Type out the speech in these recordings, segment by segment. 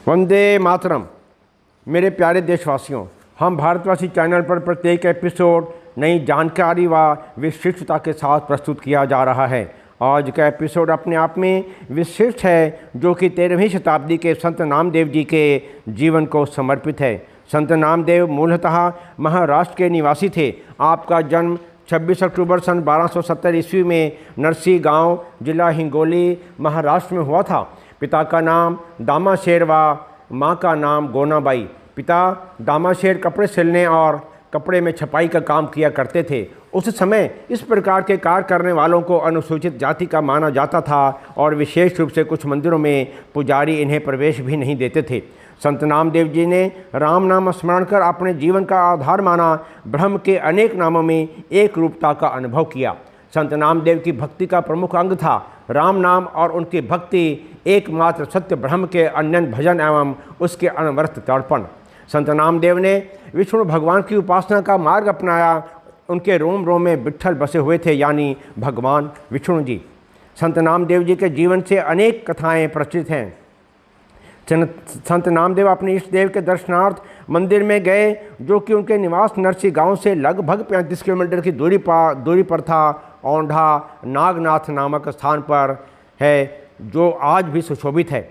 वंदे मातरम। मेरे प्यारे देशवासियों, हम भारतवासी चैनल पर प्रत्येक एपिसोड नई जानकारी व विशिष्टता के साथ प्रस्तुत किया जा रहा है। आज का एपिसोड अपने आप में विशिष्ट है, जो कि 13वीं शताब्दी के संत नामदेव जी के जीवन को समर्पित है। संत नामदेव मूलतः महाराष्ट्र के निवासी थे। आपका जन्म 26 अक्टूबर सन 1270 ईस्वी में नरसी गांव, जिला हिंगोली, महाराष्ट्र में हुआ था। पिता का नाम दामाशेर व माँ का नाम गोनाबाई। पिता दामाशेर कपड़े सिलने और कपड़े में छपाई का काम किया करते थे। उस समय इस प्रकार के कार्य करने वालों को अनुसूचित जाति का माना जाता था और विशेष रूप से कुछ मंदिरों में पुजारी इन्हें प्रवेश भी नहीं देते थे। संत नामदेव जी ने राम नाम स्मरण कर अपने जीवन का आधार माना। ब्रह्म के अनेक नामों में एक रूपता का अनुभव किया। संत नामदेव की भक्ति का प्रमुख अंग था राम नाम और उनकी भक्ति एकमात्र सत्य ब्रह्म के अनन्य भजन एवं उसके अनवरत तर्पण। संत नामदेव ने विष्णु भगवान की उपासना का मार्ग अपनाया। उनके रोम रोम में विट्ठल बसे हुए थे, यानी भगवान विष्णु जी। संत नामदेव जी के जीवन से अनेक कथाएं प्रचलित हैं। संत नामदेव अपने इष्ट देव के दर्शनार्थ मंदिर में गए, जो कि उनके निवास नरसी गांव से लगभग 35 किलोमीटर की दूरी पर था। औंढा नागनाथ नामक स्थान पर है, जो आज भी सुशोभित है।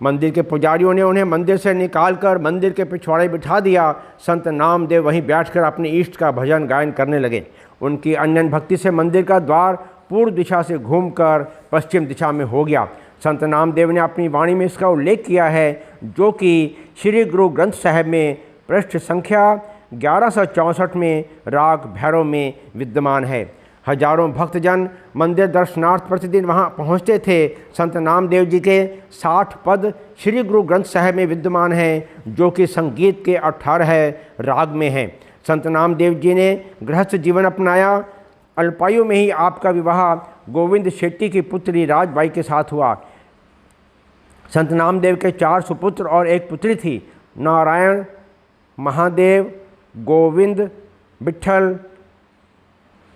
मंदिर के पुजारियों ने उन्हें मंदिर से निकालकर मंदिर के पिछवाड़े बिठा दिया। संत नामदेव वहीं बैठकर अपने इष्ट का भजन गायन करने लगे। उनकी अनन्य भक्ति से मंदिर का द्वार पूर्व दिशा से घूमकर पश्चिम दिशा में हो गया। संत नामदेव ने अपनी वाणी में इसका उल्लेख किया है, जो कि श्री गुरु ग्रंथ साहिब में पृष्ठ संख्या 1164 में राग भैरव में विद्यमान है। हजारों भक्तजन मंदिर दर्शनार्थ प्रतिदिन वहां पहुंचते थे। संत नामदेव जी के 60 पद श्री गुरु ग्रंथ साहिब में विद्यमान हैं, जो कि संगीत के 18 राग में हैं। संत नामदेव जी ने गृहस्थ जीवन अपनाया। अल्पायु में ही आपका विवाह गोविंद शेट्टी की पुत्री राजबाई के साथ हुआ। संत नामदेव के 4 सुपुत्र और एक पुत्री थी। नारायण, महादेव, गोविंद, विट्ठल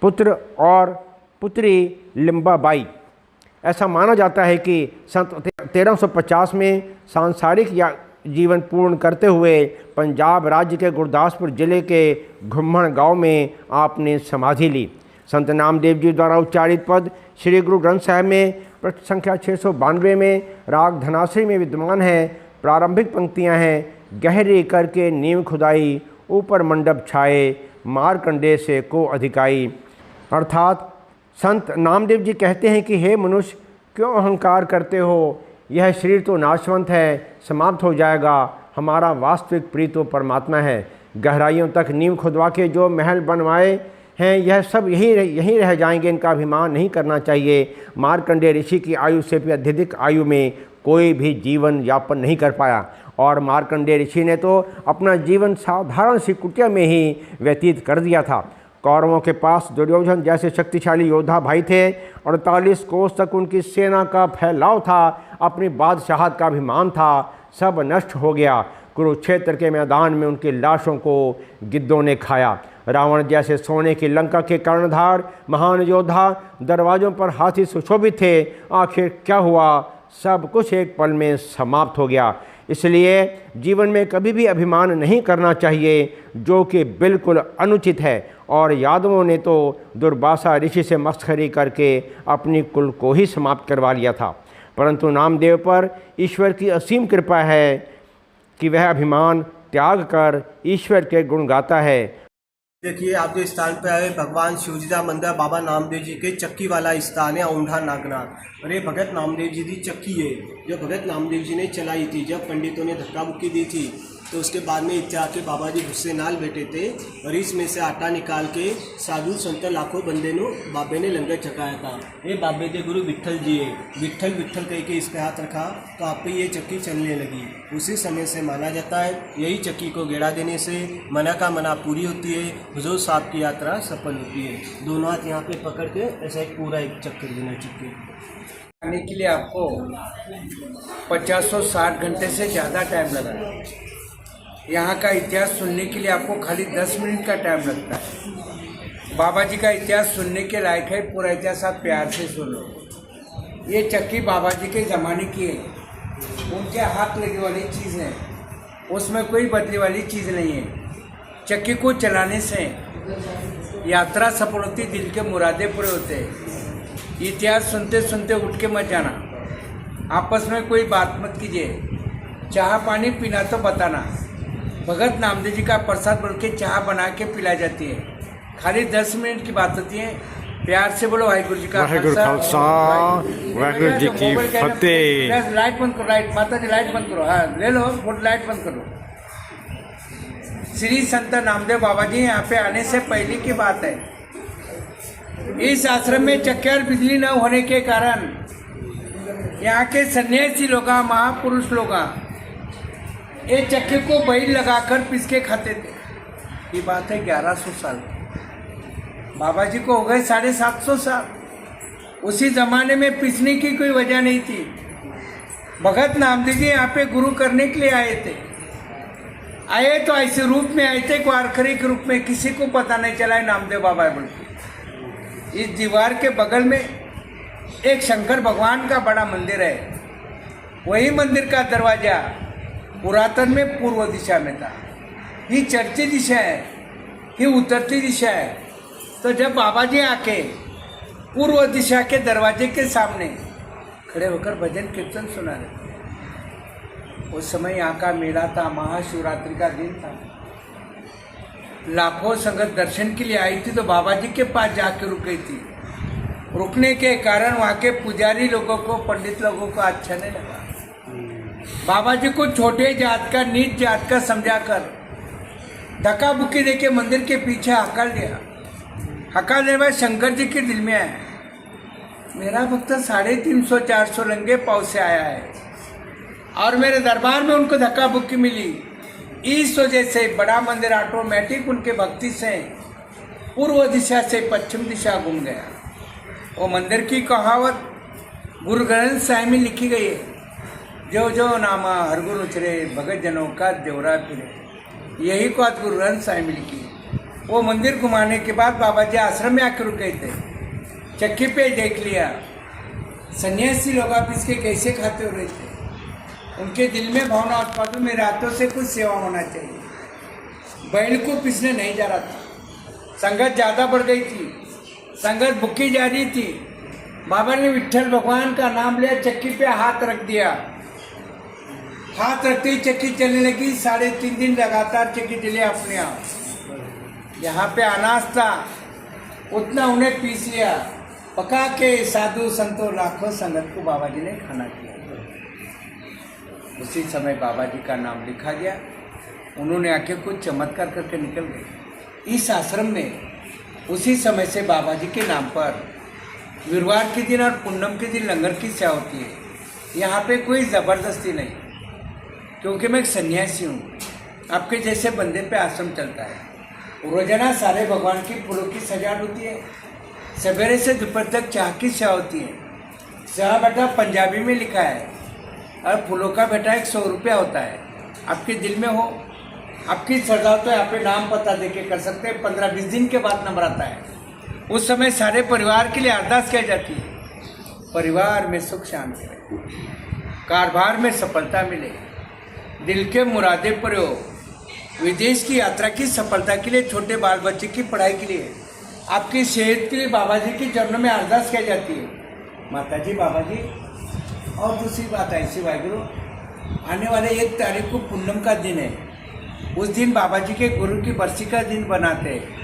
पुत्र और पुत्री लिम्बाबाई। ऐसा माना जाता है कि सन 1350 में सांसारिक जीवन पूर्ण करते हुए पंजाब राज्य के गुरदासपुर जिले के घुम्मण गांव में आपने समाधि ली। संत नामदेव जी द्वारा उच्चारित पद श्री गुरु ग्रंथ साहिब में पृष्ठ संख्या 692 में राग धनाश्री में विद्यमान है। प्रारंभिक पंक्तियां हैं, गहरी करके नींव खुदाई, ऊपर मंडप छाए, मारकंडे से को अधिकाई। अर्थात संत नामदेव जी कहते हैं कि हे मनुष्य, क्यों अहंकार करते हो? यह शरीर तो नाशवंत है, समाप्त हो जाएगा। हमारा वास्तविक प्रिय तो परमात्मा है। गहराइयों तक नींव खुदवा के जो महल बनवाए हैं, यह सब यहीं रह जाएंगे। इनका अभिमान नहीं करना चाहिए। मार्कंडेय ऋषि की आयु से भी अत्यधिक आयु में कोई भी जीवन यापन नहीं कर पाया, और मार्कंडेय ऋषि ने तो अपना जीवन साधारण सी कुटिया में ही व्यतीत कर दिया था। कौरवों के पास दुर्योधन जैसे शक्तिशाली योद्धा भाई थे। 48 कोस तक उनकी सेना का फैलाव था। अपनी बादशाहत का अभिमान था, सब नष्ट हो गया। कुरुक्षेत्र के मैदान में उनकी लाशों को गिद्धों ने खाया। रावण जैसे सोने की लंका के कर्णधार महान योद्धा दरवाज़ों पर हाथी सुशोभित थे। आखिर क्या हुआ? सब कुछ एक पल में समाप्त हो गया। इसलिए जीवन में कभी भी अभिमान नहीं करना चाहिए, जो कि बिल्कुल अनुचित है। और यादवों ने तो दुर्वासा ऋषि से मस्खरी करके अपनी कुल को ही समाप्त करवा लिया था। परंतु नामदेव पर ईश्वर की असीम कृपा है कि वह अभिमान त्याग कर ईश्वर के गुण गाता है। देखिए, आप जो स्थान पे आए, भगवान शिवजी का मंदिर बाबा नामदेव जी के चक्की वाला स्थान है, औंढा नागनाथ। और ये भगत नामदेव जी की चक्की है, जो भगत नामदेव जी ने चलाई थी। जब पंडितों ने धक्का मुक्की दी थी, तो उसके बाद में इच्छा के बाबा जी गुस्से नाल बैठे थे, और इसमें से आटा निकाल के साधु संत लाखों बंदे नो बाबे ने लंगर छकाया था। ये बाबे के गुरु विट्ठल जी है। विट्ठल विट्ठल कह के इस पे हाथ रखा, तो आप पे ये चक्की चलने लगी। उसी समय से माना जाता है, यही चक्की को गेड़ा देने से मना का मना पूरी होती है, हुजूर साहब की यात्रा सफल होती है। दोनों हाथ यहाँ पे पकड़ के ऐसा एक पूरा एक चक्कर देना चक्की आने के लिए आपको 50-60 घंटे से ज़्यादा टाइम लगा। यहाँ का इतिहास सुनने के लिए आपको खाली 10 मिनट का टाइम लगता है। बाबा जी का इतिहास सुनने के लायक है। पूरा इतिहास आप प्यार से सुनो। ये चक्की बाबा जी के ज़माने की है। उनके हाथ लगी वाली चीज़ है, उसमें कोई बदली वाली चीज़ नहीं है। चक्की को चलाने से यात्रा सफल होती, दिल के मुरादे पूरे होते हैं। इतिहास सुनते सुनते उठ के मत जाना, आपस में कोई बात मत कीजिए, चाह पानी पीना तो बताना। भगत नामदेव जी का प्रसाद बोल के चाह बना के पिलाई जाती है, खाली 10 मिनट की बात होती है। प्यार से बोलो वाहिगुरु जी का खालसा वाहिगुरु जी की फतेह। लाइट बंद करो, लाइट माता जी लाइट बंद करो, हाँ ले लो फुट लाइट बंद करो। श्री संत नामदेव बाबा जी यहाँ पे आने से पहले की बात है। इस आश्रम में चक्की और बिजली न होने के कारण यहाँ के सन्यासी लोग, महापुरुष लोग ये चक्की को बैल लगाकर पीस के खाते थे। ये बात है 1100 साल। बाबा जी को हो गए 750 साल। उसी जमाने में पीसने की कोई वजह नहीं थी। भगत नामदेव जी यहाँ पे गुरु करने के लिए आए थे। आए तो ऐसे रूप में आए थे, वारकरी के रूप में, किसी को पता नहीं चला है नामदेव बाबा है बोल के। इस दीवार के बगल में एक शंकर भगवान का बड़ा मंदिर है। वही मंदिर का दरवाजा पुरातन में पूर्व दिशा में था। ये चढ़ती दिशा है, ये उतरती दिशा है। तो जब बाबा जी आके पूर्व दिशा के दरवाजे के सामने खड़े होकर भजन कीर्तन सुना रहे, उस समय यहाँ का मेला था, महाशिवरात्रि का दिन था। लाखों संगत दर्शन के लिए आई थी, तो बाबा जी के पास जाके रुक गई थी। रुकने के कारण वहाँ के पुजारी लोगों को, पंडित लोगों को अच्छा नहीं लगा। बाबा जी को छोटे जात का, नीच जात का समझाकर धक्का बुक्की देके मंदिर के पीछे हकाल दिया। हकाल देने बाद शंकर जी के दिल में आया, मेरा भक्त 350-400 लंगे पाव से आया है और मेरे दरबार में उनको धक्का बुक्की मिली। इस वजह से बड़ा मंदिर ऑटोमेटिक उनके भक्ति से पूर्व दिशा से पश्चिम दिशा घूम गया। वो मंदिर की कहावत गुरु ग्रंथ साहिब में लिखी गई है, जो जो नामा हर गुरु उचरे भगत जनों का देवरा फिरे। यही बात गुरु ग्रंथ साहिब में लिखी। वो मंदिर घुमाने के बाद बाबा जी आश्रम में आकर रुक गए थे। चक्की पे देख लिया सन्यासी लोग आप इसके कैसे खाते हो रहे थे। उनके दिल में भावना उत्पादन में रातों से कुछ सेवा होना चाहिए। बैल को पीसने नहीं जा रहा था। संगत ज़्यादा बढ़ गई थी, संगत भुक्की जा रही थी। बाबा ने विठ्ठल भगवान का नाम लिया, चक्की पे हाथ रख दिया। हाथ रखते ही चक्की चलने लगी। 3.5 दिन लगातार चक्की चली अपने आप। यहाँ पे अनाज था, उतना उन्हें पीस लिया, पका के साधु संतों लाखों संगत को बाबा जी ने खाना किया। उसी समय बाबा जी का नाम लिखा गया। उन्होंने आके कुछ चमत्कार करके निकल गए। इस आश्रम में उसी समय से बाबा जी के नाम पर वीरवार के दिन और पूनम के दिन लंगर की सेवा होती है। यहाँ पे कोई ज़बरदस्ती नहीं, क्योंकि मैं एक सन्यासी हूँ। आपके जैसे बंदे पे आश्रम चलता है। रोजाना सारे भगवान की फूलों की सजावट होती है। सवेरे से दोपहर तक चाह की सेवा होती है। सेवा बेटा पंजाबी में लिखा है और फूलों का बेटा 100 रुपया होता है। आपके दिल में हो, आपकी श्रद्धा तो यहाँ पे नाम पता देके कर सकते हैं। 15-20 दिन के बाद नंबर आता है। उस समय सारे परिवार के लिए अरदास की जाती है, परिवार में सुख शांति रहे, कारोबार में सफलता मिले, दिल के मुरादे पूरे हो, विदेश की यात्रा की सफलता के लिए, छोटे बाल बच्चे की पढ़ाई के लिए, आपकी सेहत के लिए बाबा जी के चरणों में अरदास की जाती है। माता जी, बाबा जी। और दूसरी बात ऐसी वाहिगुरु, आने वाले 1 तारीख को पूनम का दिन है। उस दिन बाबा जी के गुरु की बरसी का दिन बनाते हैं।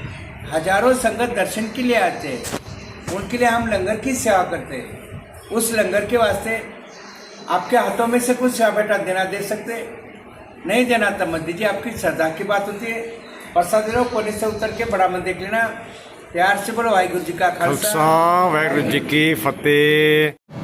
हजारों संगत दर्शन के लिए आते हैं। उनके लिए हम लंगर की सेवा करते हैं। उस लंगर के वास्ते आपके हाथों में से कुछ सेवा बेटा देना दे सकते, नहीं देना तब मत दीजिए, आपकी श्रद्धा की बात होती है। प्रसाद लो, कोने से उतर के बड़ा मन देख लेना। प्यार से बोलो वाहिगुरु जी का खालसा, वाहिगुरु जी की फतेह।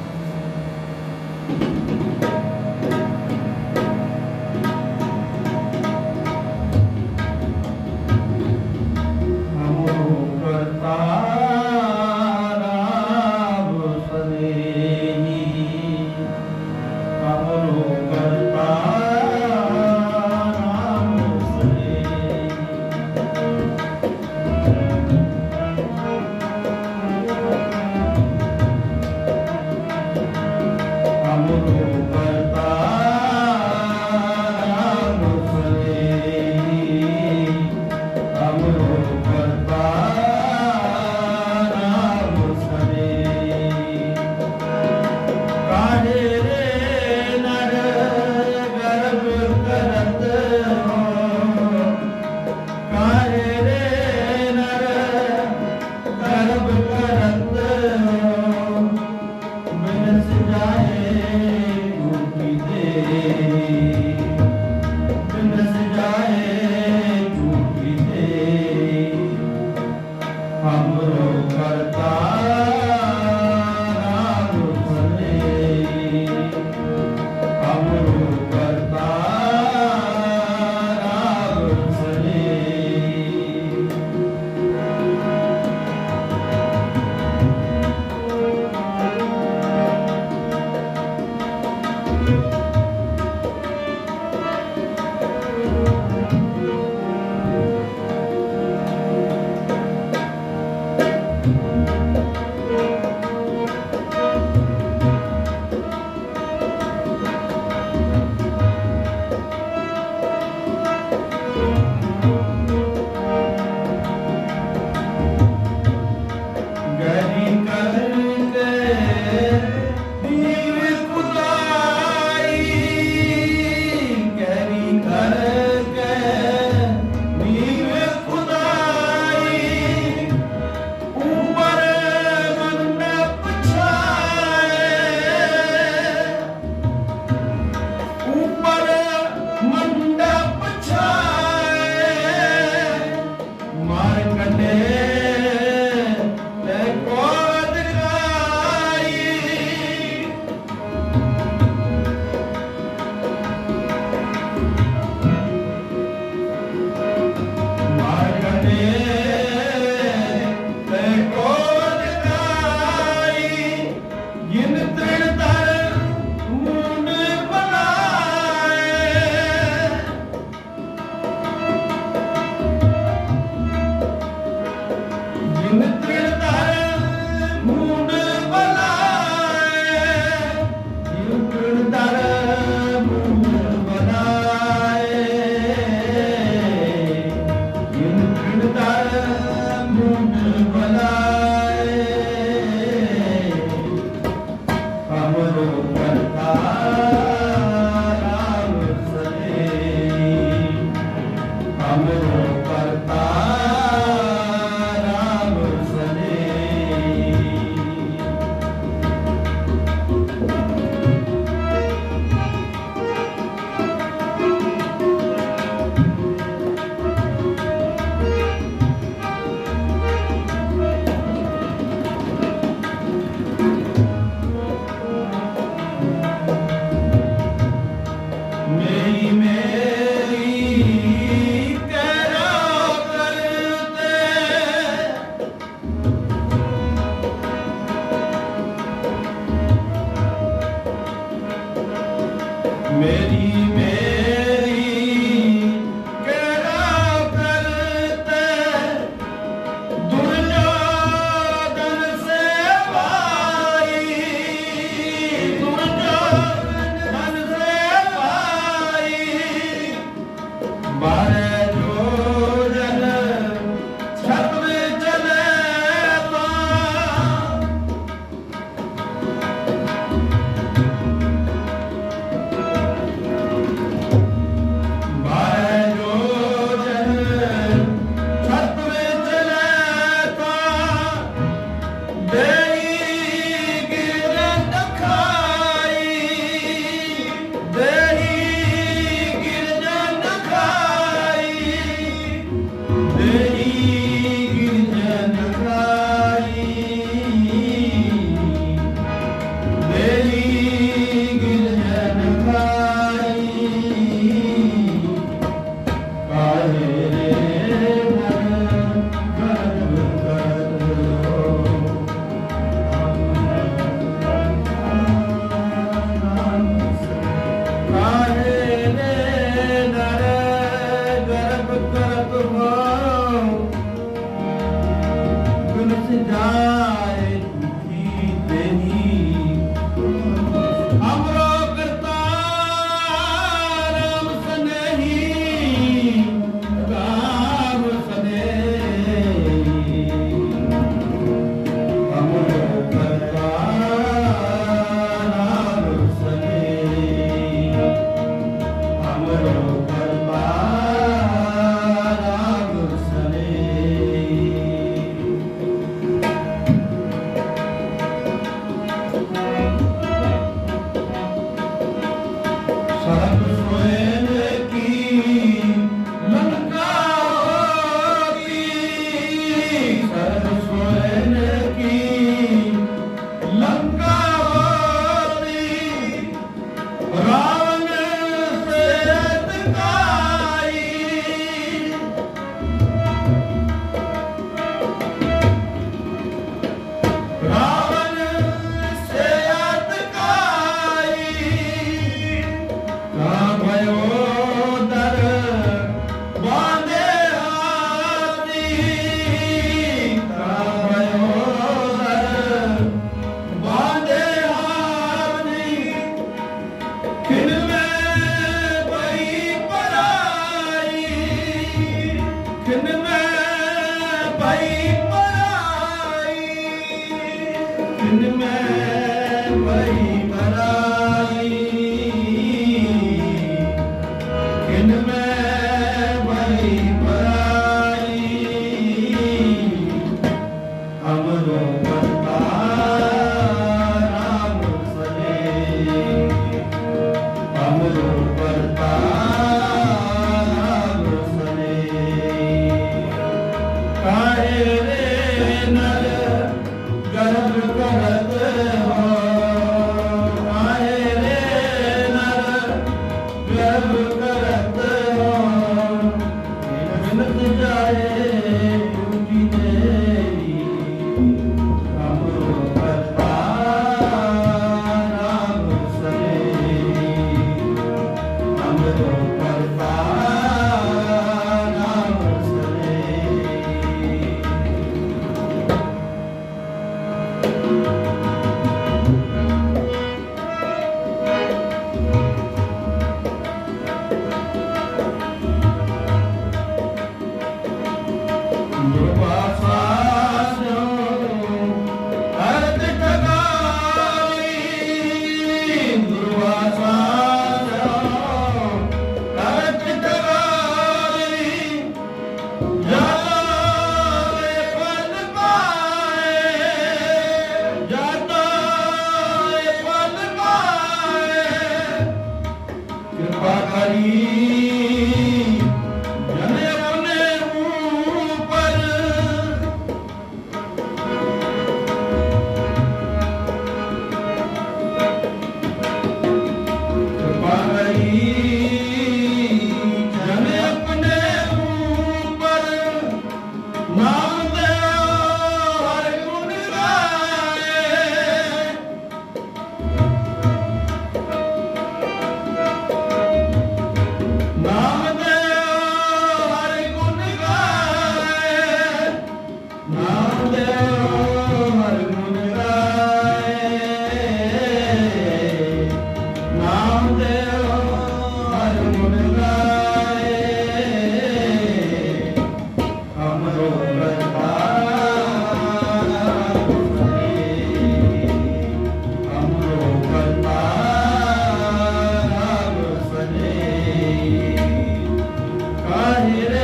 Hare